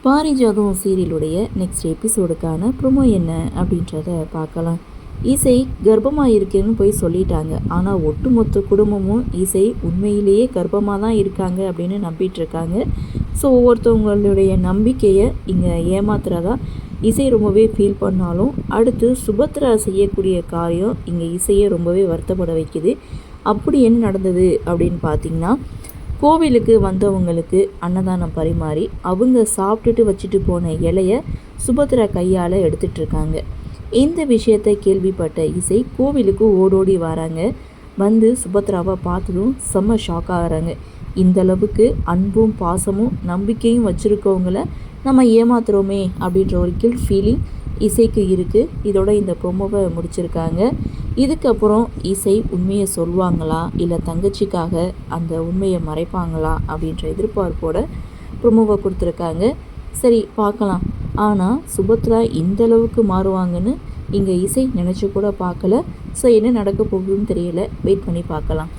பாரிஜாதம் சீரியலுடைய next எபிசோடுக்கான promo என்ன அப்படின்றத பார்க்கலாம். இசை கர்ப்பமாக இருக்கேன்னு போய் சொல்லிட்டாங்க. ஆனால் ஒட்டுமொத்த குடும்பமும் இசை உண்மையிலேயே கர்ப்பமாக தான் இருக்காங்க அப்படின்னு நம்பிட்டுருக்காங்க. ஸோ ஒவ்வொருத்தவங்களுடைய நம்பிக்கையை இங்கே ஏமாத்துறதா இசை ரொம்பவே ஃபீல் பண்ணாலும், அடுத்து சுபத்ரா செய்யக்கூடிய காரியம் இங்கே இசையை ரொம்பவே வருத்தப்பட வைக்குது. அப்படி என்ன நடந்தது அப்படின்னு பார்த்தீங்கன்னா, கோவிலுக்கு வந்தவங்களுக்கு அன்னதானம் பரிமாறி அவங்க சாப்பிட்டுட்டு வச்சுட்டு போன இலையை சுபத்ரா கையால் எடுத்துட்ருக்காங்க. இந்த விஷயத்தை கேள்விப்பட்ட இசை கோவிலுக்கு ஓடோடி வராங்க. வந்து சுபத்ராவை பார்த்ததும் செம்ம ஷாக் ஆகிறாங்க. இந்தளவுக்கு அன்பும் பாசமும் நம்பிக்கையும் வச்சுருக்கவங்கள நம்ம ஏமாத்துறோமே அப்படின்ற ஒரு கில்ட் ஃபீலிங் இசைக்கு இருக்குது. இதோட இந்த ப்ரொமோவை முடிச்சிருக்காங்க. இதுக்கப்புறம் இசை உண்மையை சொல்லுவாங்களா இல்லை தங்கச்சிக்காக அந்த உண்மையை மறைப்பாங்களா அப்படின்ற எதிர்பார்ப்போட ப்ரொமோவை கொடுத்துருக்காங்க. சரி பார்க்கலாம். ஆனால் சுபத்ரா இந்தளவுக்கு மாறுவாங்கன்னு இங்கே இசை நினச்சி கூட பார்க்கல. ஸோ என்ன நடக்க போகுதுன்னு தெரியல. வெயிட் பண்ணி பார்க்கலாம்.